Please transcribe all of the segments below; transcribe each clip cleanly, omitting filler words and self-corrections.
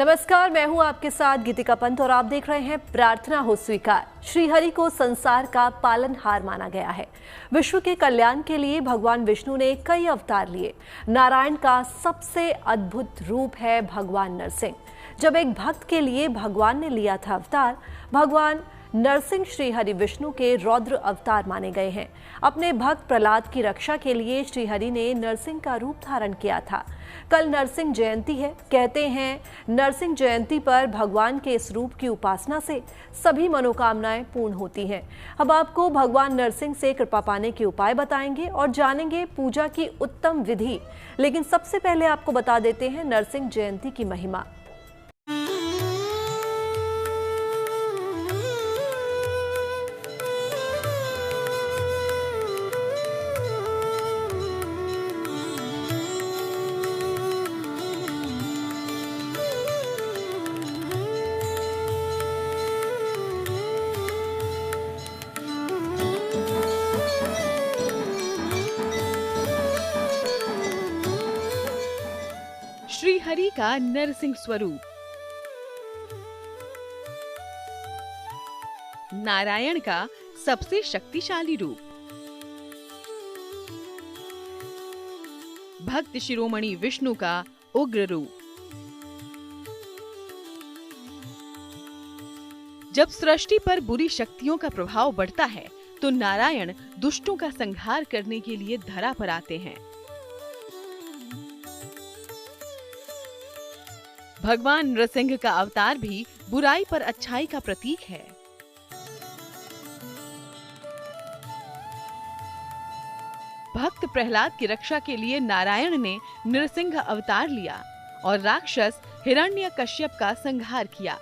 नमस्कार, मैं हूं आपके साथ गीतिका पंत और आप देख रहे हैं प्रार्थना हो स्वीकार। श्रीहरि को संसार का पालनहार माना गया है। विश्व के कल्याण के लिए भगवान विष्णु ने कई अवतार लिए। नारायण का सबसे अद्भुत रूप है भगवान नरसिंह। जब एक भक्त के लिए भगवान ने लिया था अवतार, भगवान नरसिंह श्रीहरि विष्णु के रौद्र अवतार माने गए हैं। अपने भक्त प्रहलाद की रक्षा के लिए श्रीहरि ने नरसिंह का रूप धारण किया था। कल नरसिंह जयंती है। कहते हैं नरसिंह जयंती पर भगवान के इस रूप की उपासना से सभी मनोकामनाएं पूर्ण होती हैं। अब आपको भगवान नरसिंह से कृपा पाने के उपाय बताएंगे और जानेंगे पूजा की उत्तम विधि। लेकिन सबसे पहले आपको बता देते हैं नरसिंह जयंती की महिमा। श्रीहरि का नरसिंह स्वरूप। नारायण का सबसे शक्तिशाली रूप। भक्त शिरोमणि विष्णु का उग्र रूप। जब सृष्टि पर बुरी शक्तियों का प्रभाव बढ़ता है तो नारायण दुष्टों का संहार करने के लिए धरा पर आते हैं। भगवान नरसिंह का अवतार भी बुराई पर अच्छाई का प्रतीक है। भक्त प्रहलाद की रक्षा के लिए नारायण ने नरसिंह अवतार लिया और राक्षस हिरण्यकश्यप का संहार किया।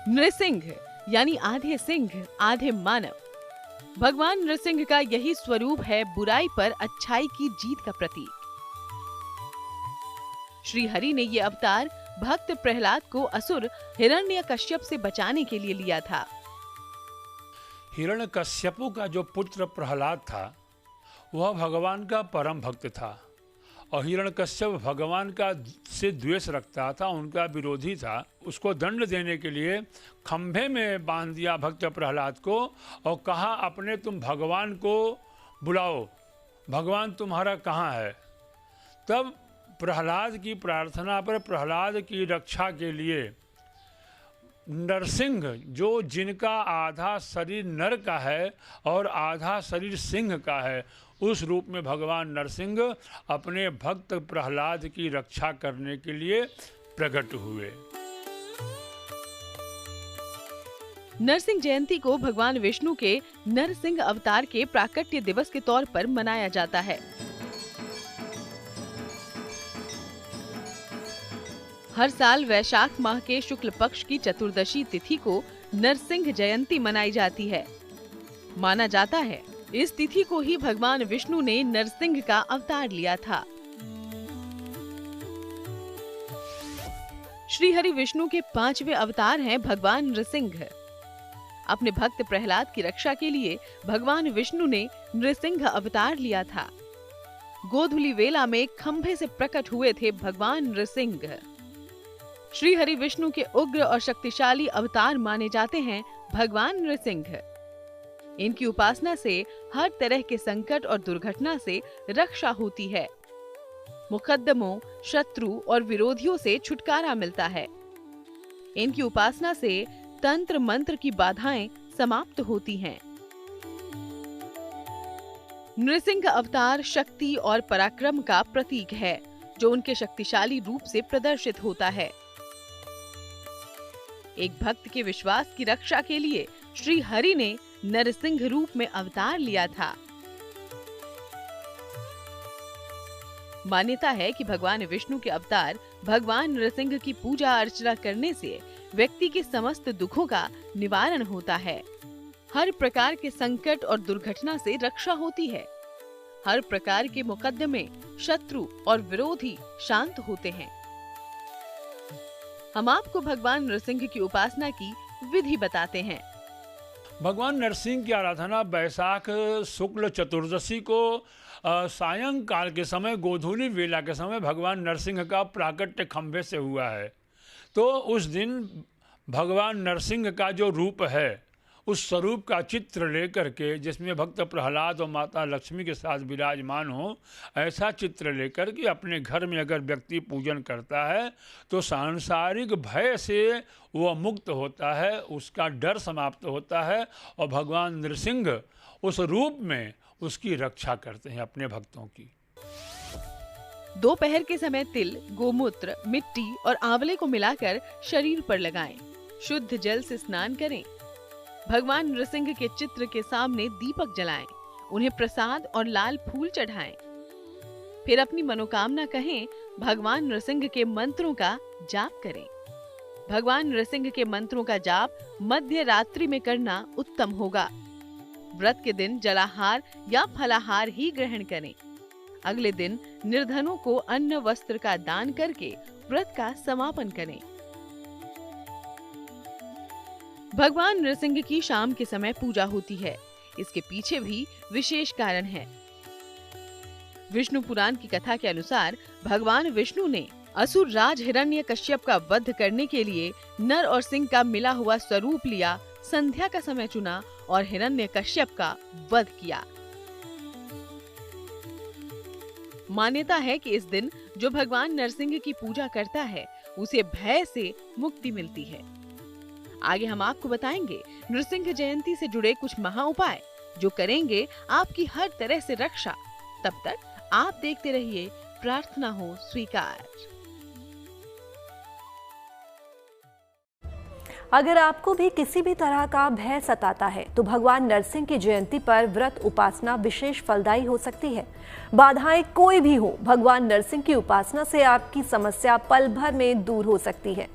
नरसिंह यानी आधे सिंह आधे मानव। भगवान नरसिंह का यही स्वरूप है बुराई पर अच्छाई की जीत का प्रतीक। श्रीहरि ने ये अवतार भक्त प्रहलाद को असुर हिरण्यकश्यप से बचाने के लिए लिया था। हिरण्यकश्यपु का जो पुत्र प्रहलाद था वह भगवान का परम भक्त था और हिरण्यकश्यप भगवान का से द्वेष रखता था, उनका विरोधी था। उसको दंड देने के लिए खंभे में बांध दिया भक्त प्रहलाद को और कहा अपने तुम भगवान को बुलाओ, भगवान तुम्हारा कहाँ है। तब प्रहलाद की प्रार्थना पर प्रहलाद की रक्षा के लिए नरसिंह, जो जिनका आधा शरीर नर का है और आधा शरीर सिंह का है, उस रूप में भगवान नरसिंह अपने भक्त प्रहलाद की रक्षा करने के लिए प्रकट हुए। नरसिंह जयंती को भगवान विष्णु के नरसिंह अवतार के प्राकट्य दिवस के तौर पर मनाया जाता है। हर साल वैशाख माह के शुक्ल पक्ष की चतुर्दशी तिथि को नरसिंह जयंती मनाई जाती है। माना जाता है इस तिथि को ही भगवान विष्णु ने नरसिंह का अवतार लिया था। श्रीहरि विष्णु के 5वें अवतार हैं भगवान नरसिंह। अपने भक्त प्रहलाद की रक्षा के लिए भगवान विष्णु ने नरसिंह अवतार लिया था। गोधूली वेला में खंभे से प्रकट हुए थे भगवान नरसिंह। श्रीहरि विष्णु के उग्र और शक्तिशाली अवतार माने जाते हैं भगवान नरसिंह। इनकी उपासना से हर तरह के संकट और दुर्घटना से रक्षा होती है। मुकद्दमों, शत्रु और विरोधियों से छुटकारा मिलता है। इनकी उपासना से तंत्र मंत्र की बाधाएं समाप्त होती हैं। नरसिंह अवतार शक्ति और पराक्रम का प्रतीक है, जो उनके शक्तिशाली रूप से प्रदर्शित होता है। एक भक्त के विश्वास की रक्षा के लिए श्री हरि ने नरसिंह रूप में अवतार लिया था। मान्यता है कि भगवान विष्णु के अवतार भगवान नरसिंह की पूजा अर्चना करने से व्यक्ति के समस्त दुखों का निवारण होता है। हर प्रकार के संकट और दुर्घटना से रक्षा होती है। हर प्रकार के मुकद्दमे, शत्रु और विरोधी शांत होते हैं। हम आपको भगवान नरसिंह की उपासना की विधि बताते हैं। भगवान नरसिंह की आराधना बैसाख शुक्ल चतुर्दशी को सायंकाल के समय, गोधूली वेला के समय भगवान नरसिंह का प्राकट्य खंभे से हुआ है। तो उस दिन भगवान नरसिंह का जो रूप है, उस स्वरूप का चित्र लेकर के, जिसमें भक्त प्रहलाद और माता लक्ष्मी के साथ विराजमान हो, ऐसा चित्र लेकर के अपने घर में अगर व्यक्ति पूजन करता है तो सांसारिक भय से वह मुक्त होता है, उसका डर समाप्त होता है और भगवान नरसिंह उस रूप में उसकी रक्षा करते हैं अपने भक्तों की। दोपहर के समय तिल, गोमूत्र, मिट्टी और आंवले को मिलाकर शरीर पर लगाएं। शुद्ध जल से स्नान करें। भगवान नरसिंह के चित्र के सामने दीपक जलाएं। उन्हें प्रसाद और लाल फूल चढ़ाएं। फिर अपनी मनोकामना कहें। भगवान नरसिंह के मंत्रों का जाप करें। भगवान नरसिंह के मंत्रों का जाप मध्य रात्रि में करना उत्तम होगा। व्रत के दिन जलाहार या फलाहार ही ग्रहण करें। अगले दिन निर्धनों को अन्न वस्त्र का दान करके व्रत का समापन करें। भगवान नरसिंह की शाम के समय पूजा होती है। इसके पीछे भी विशेष कारण है। विष्णु पुराण की कथा के अनुसार भगवान विष्णु ने असुर राज हिरण्यकश्यप का वध करने के लिए नर और सिंह का मिला हुआ स्वरूप लिया, संध्या का समय चुना और हिरण्यकश्यप का वध किया। मान्यता है कि इस दिन जो भगवान नरसिंह की पूजा करता है उसे भय से मुक्ति मिलती है। आगे हम आपको बताएंगे नरसिंह जयंती से जुड़े कुछ महा उपाय जो करेंगे आपकी हर तरह से रक्षा। तब तक आप देखते रहिए प्रार्थना हो स्वीकार। अगर आपको भी किसी भी तरह का भय सताता है तो भगवान नरसिंह की जयंती पर व्रत उपासना विशेष फलदायी हो सकती है। बाधाएं कोई भी हो, भगवान नरसिंह की उपासना से आपकी समस्या पल भर में दूर हो सकती है।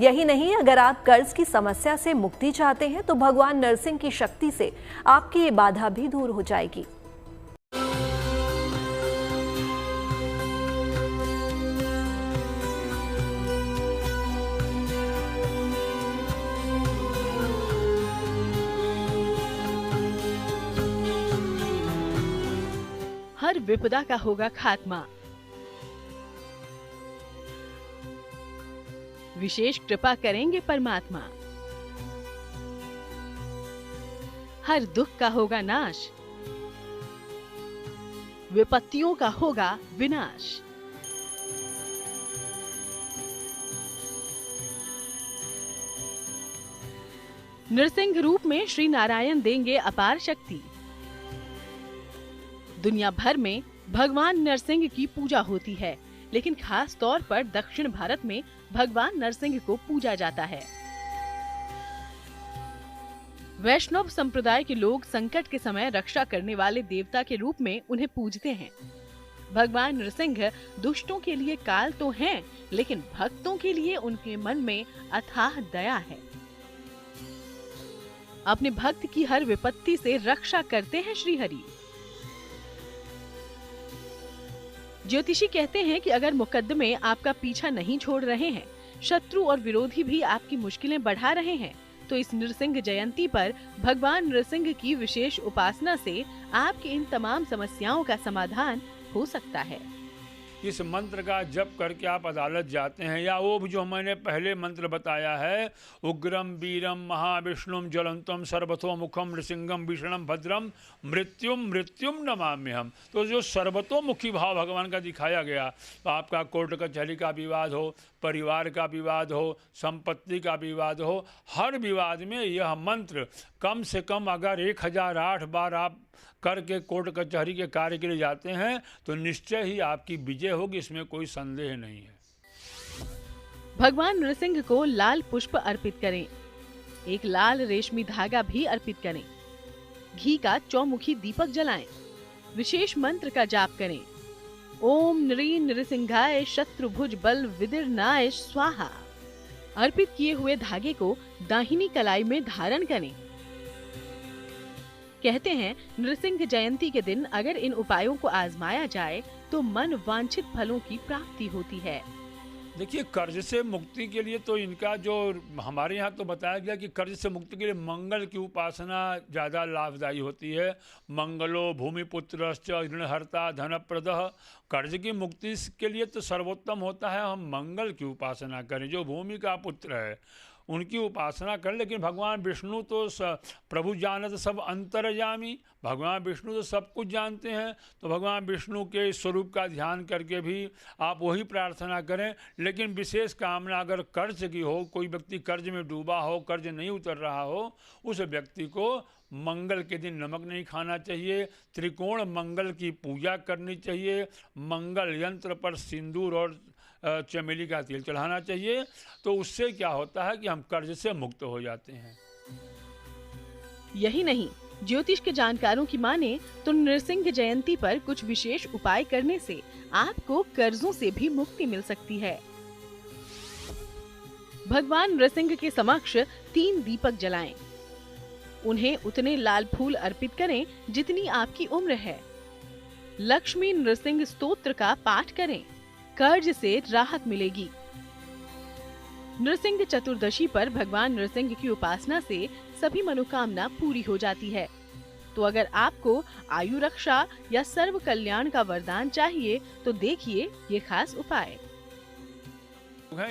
यही नहीं, अगर आप कर्ज की समस्या से मुक्ति चाहते हैं तो भगवान नरसिंह की शक्ति से आपकी ये बाधा भी दूर हो जाएगी। हर विपदा का होगा खात्मा। विशेष कृपा करेंगे परमात्मा। हर दुख का होगा नाश। विपत्तियों का होगा विनाश। नरसिंह रूप में श्री नारायण देंगे अपार शक्ति। दुनिया भर में भगवान नरसिंह की पूजा होती है, लेकिन खास तौर पर दक्षिण भारत में भगवान नरसिंह को पूजा जाता है। वैष्णव संप्रदाय के लोग संकट के समय रक्षा करने वाले देवता के रूप में उन्हें पूजते हैं। भगवान नरसिंह दुष्टों के लिए काल तो हैं, लेकिन भक्तों के लिए उनके मन में अथाह दया है। अपने भक्त की हर विपत्ति से रक्षा करते हैं श्रीहरि। ज्योतिषी कहते हैं कि अगर मुकद्दमे आपका पीछा नहीं छोड़ रहे हैं, शत्रु और विरोधी भी आपकी मुश्किलें बढ़ा रहे हैं, तो इस नरसिंह जयंती पर भगवान नरसिंह की विशेष उपासना से आपकी इन तमाम समस्याओं का समाधान हो सकता है। इस मंत्र का जप करके आप अदालत जाते हैं, या वो भी जो मैंने पहले मंत्र बताया है, उग्रम वीरम महाविष्णुम ज्वलंतम सर्वतोमुखम नृसिंहम भीषणम भद्रम मृत्युम मृत्युम नमाम्यहम। तो जो सर्वतोमुखी भाव भगवान का दिखाया गया, तो आपका कोर्ट कचहरी का विवाद हो, परिवार का विवाद हो, संपत्ति का विवाद हो, हर विवाद में यह मंत्र कम से कम अगर 1008 बार आप करके कोर्ट कचहरी के कार्य के लिए जाते हैं तो निश्चय ही आपकी विजय होगी, इसमें कोई संदेह नहीं है। भगवान नरसिंह को लाल पुष्प अर्पित करें। एक लाल रेशमी धागा भी अर्पित करें। घी का चौमुखी दीपक जलाएं। विशेष मंत्र का जाप करें। ओम नृ नृसिंहाय शत्रुभुज बल विदीर्णाय स्वाहा। अर्पित किए हुए धागे को दाहिनी कलाई में धारण करें। कहते हैं नरसिंह जयंती के दिन अगर इन उपायों को आजमाया जाए तो मन वांछित फलों की प्राप्ति होती है। देखिए, कर्ज से मुक्ति के लिए तो इनका जो हमारे यहाँ तो बताया गया कि कर्ज से मुक्ति के लिए मंगल की उपासना ज़्यादा लाभदायी होती है। मंगलो भूमिपुत्रश्च ऋणहर्ता धनप्रदः। कर्ज की मुक्ति के लिए तो सर्वोत्तम होता है हम मंगल की उपासना करें, जो भूमि का पुत्र है उनकी उपासना करें। लेकिन भगवान विष्णु तो प्रभु जानत सब अंतर्यामी, भगवान विष्णु तो सब कुछ जानते हैं, तो भगवान विष्णु के स्वरूप का ध्यान करके भी आप वही प्रार्थना करें। लेकिन विशेष कामना अगर कर्ज की हो, कोई व्यक्ति कर्ज में डूबा हो, कर्ज नहीं उतर रहा हो, उस व्यक्ति को मंगल के दिन नमक नहीं खाना चाहिए, त्रिकोण मंगल की पूजा करनी चाहिए, मंगल यंत्र पर सिंदूर और चमेली का तेल चढ़ाना चाहिए। तो उससे क्या होता है कि हम कर्ज से मुक्त हो जाते हैं। यही नहीं, ज्योतिष के जानकारों की माने तो नृसिंह जयंती पर कुछ विशेष उपाय करने से आपको कर्जों से भी मुक्ति मिल सकती है। भगवान नृसिंह के समक्ष 3 दीपक जलाएं। उन्हें उतने लाल फूल अर्पित करें जितनी आपकी उम्र है। लक्ष्मी नृसिंह स्तोत्र का पाठ करें, कर्ज से राहत मिलेगी। नृसिंह चतुर्दशी पर भगवान नृसिंह की उपासना से सभी मनोकामना पूरी हो जाती है। तो अगर आपको आयु रक्षा या सर्व कल्याण का वरदान चाहिए तो देखिए ये खास उपाय।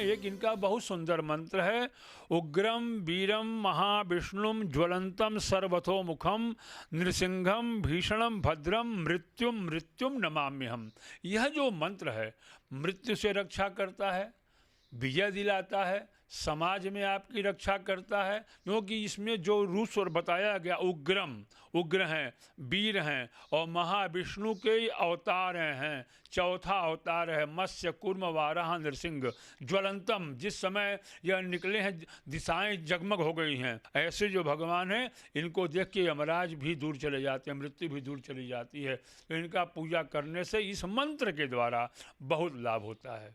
एक इनका बहुत सुंदर मंत्र है, उग्रम वीरम महाविष्णुम ज्वलंतम सर्वतोमुखम नृसिंहम भीषणम भद्रम मृत्युम मृत्युम नमाम्यहम। यह जो मंत्र है मृत्यु से रक्षा करता है, विजय दिलाता है, समाज में आपकी रक्षा करता है। क्योंकि इसमें जो रूप स्वर बताया गया, उग्रम, उग्र हैं, वीर हैं और महाविष्णु के अवतार हैं। चौथा अवतार है मत्स्य कूर्म वाराह नृसिंह। ज्वलंतम, जिस समय यह निकले हैं दिशाएं जगमग हो गई हैं। ऐसे जो भगवान हैं इनको देख के यमराज भी दूर चले जाते हैं, मृत्यु भी दूर चली जाती है। तो इनका पूजा करने से इस मंत्र के द्वारा बहुत लाभ होता है।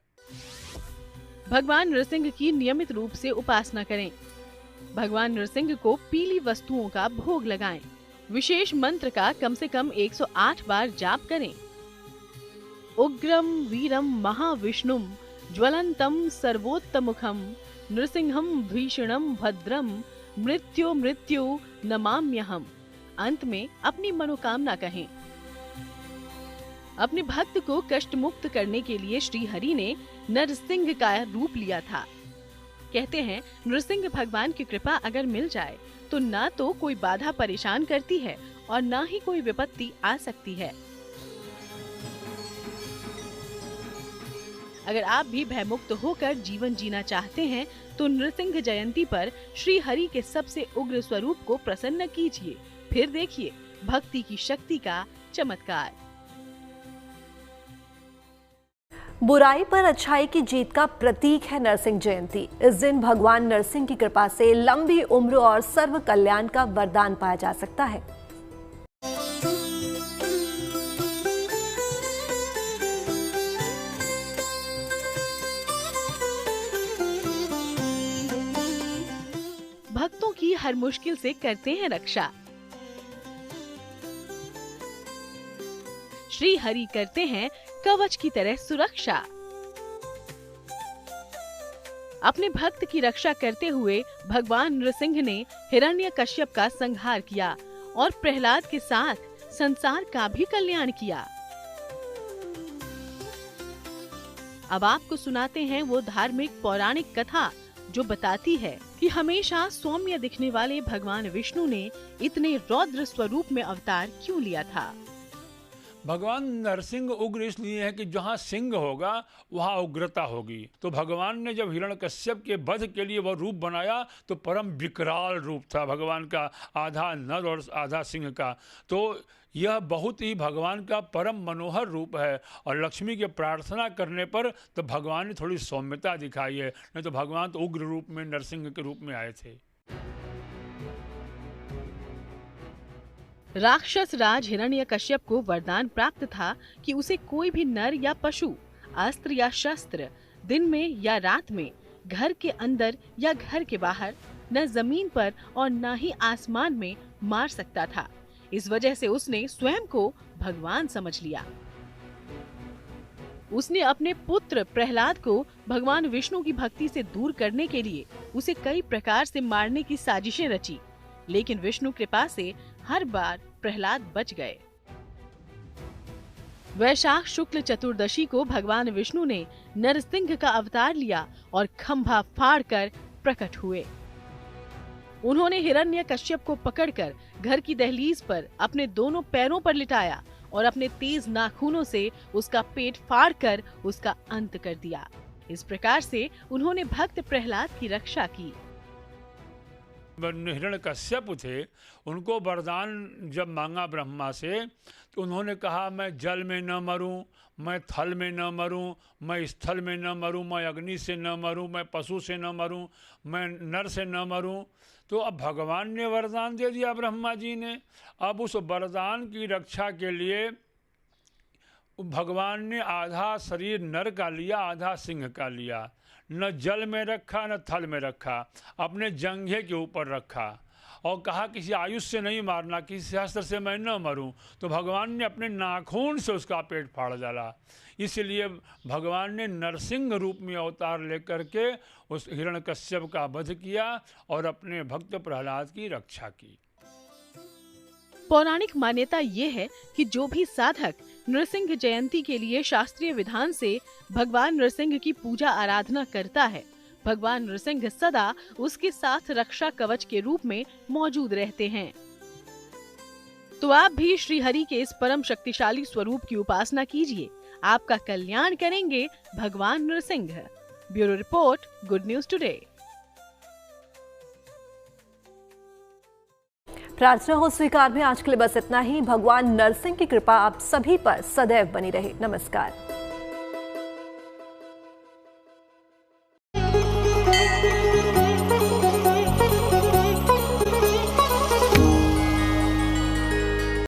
भगवान नृसिंह की नियमित रूप से उपासना करें। भगवान नृसिंह को पीली वस्तुओं का भोग लगाएं। विशेष मंत्र का कम से कम 108 बार जाप करें। उग्रम वीरम महाविष्णुम ज्वलंतम सर्वोत्तमुखम नृसिंहम भीषणम भद्रम मृत्यु मृत्यु नमाम्यहम। अंत में अपनी मनोकामना कहें। अपने भक्त को कष्ट मुक्त करने के लिए श्री हरि ने नरसिंह का रूप लिया था। कहते हैं नृसिंह भगवान की कृपा अगर मिल जाए तो ना तो कोई बाधा परेशान करती है और ना ही कोई विपत्ति आ सकती है। अगर आप भी भयमुक्त होकर जीवन जीना चाहते हैं तो नृसिंह जयंती पर श्री हरि के सबसे उग्र स्वरूप को प्रसन्न कीजिए, फिर देखिए भक्ति की शक्ति का चमत्कार। बुराई पर अच्छाई की जीत का प्रतीक है नरसिंह जयंती। इस दिन भगवान नरसिंह की कृपा से लंबी उम्र और सर्व कल्याण का वरदान पाया जा सकता है। भक्तों की हर मुश्किल से करते हैं रक्षा। श्री हरि करते हैं कवच की तरह सुरक्षा। अपने भक्त की रक्षा करते हुए भगवान नृसिंह ने हिरण्यकश्यप का संहार किया और प्रहलाद के साथ संसार का भी कल्याण किया। अब आपको सुनाते हैं वो धार्मिक पौराणिक कथा जो बताती है कि हमेशा सौम्य दिखने वाले भगवान विष्णु ने इतने रौद्र स्वरूप में अवतार क्यों लिया था। भगवान नरसिंह उग्र इसलिए है कि जहाँ सिंह होगा वहाँ उग्रता होगी। तो भगवान ने जब हिरण्यकश्यप के वध के लिए वह रूप बनाया तो परम विकराल रूप था भगवान का, आधा नर और आधा सिंह का। तो यह बहुत ही भगवान का परम मनोहर रूप है। और लक्ष्मी के प्रार्थना करने पर तो भगवान ने थोड़ी सौम्यता दिखाई है, नहीं तो भगवान तो उग्र रूप में नरसिंह के रूप में आए थे। राक्षस राज हिरण्यकश्यप को वरदान प्राप्त था कि उसे कोई भी नर या पशु, अस्त्र या शस्त्र दिन में या रात में, घर के अंदर या घर के बाहर, न जमीन पर और न ही आसमान में मार सकता था। इस वजह से उसने स्वयं को भगवान समझ लिया। उसने अपने पुत्र प्रहलाद को भगवान विष्णु की भक्ति से दूर करने के लिए उसे कई प्रकार से मारने की साजिशें रची, लेकिन विष्णु कृपा से हर बार प्रहलाद बच गए। वैशाख शुक्ल चतुर्दशी को भगवान विष्णु ने नरसिंह का अवतार लिया और खंभा फाड़कर प्रकट हुए। उन्होंने हिरण्यकश्यप को पकड़कर घर की दहलीज पर अपने दोनों पैरों पर लिटाया और अपने तेज नाखूनों से उसका पेट फाड़कर उसका अंत कर दिया। इस प्रकार से उन्होंने भक्त प्रहलाद की रक्षा की। हिरण्यकश्यप थे, उनको वरदान जब मांगा ब्रह्मा से तो उन्होंने कहा मैं जल में न मरूं, मैं थल में न मरूं, मैं स्थल में न मरूं, मैं अग्नि से न मरूं, मैं पशु से न मरूं, मैं नर से न मरूं। तो अब भगवान ने वरदान दे दिया ब्रह्मा जी ने। अब उस वरदान की रक्षा के लिए भगवान ने आधा शरीर नर का लिया, आधा सिंह का लिया, न जल में रखा न थल में रखा, अपने जंघे के ऊपर रखा और कहा किसी आयुष से नहीं मारना, किसी शस्त्र से मैं न मरूं। तो भगवान ने अपने नाखून से उसका पेट फाड़ डाला। इसलिए भगवान ने नरसिंह रूप में अवतार लेकर के उस हिरण्यकश्यप का वध किया और अपने भक्त प्रहलाद की रक्षा की। पौराणिक मान्यता ये है कि जो भी साधक नृसिंह जयंती के लिए शास्त्रीय विधान से भगवान नृसिंह की पूजा आराधना करता है, भगवान नृसिंह सदा उसके साथ रक्षा कवच के रूप में मौजूद रहते हैं। तो आप भी श्री हरि के इस परम शक्तिशाली स्वरूप की उपासना कीजिए, आपका कल्याण करेंगे भगवान Narasimha. Bureau report, good news today. प्रार्थना हो स्वीकार में आज के लिए बस इतना ही। भगवान नरसिंह की कृपा आप सभी पर सदैव बनी रहे। नमस्कार।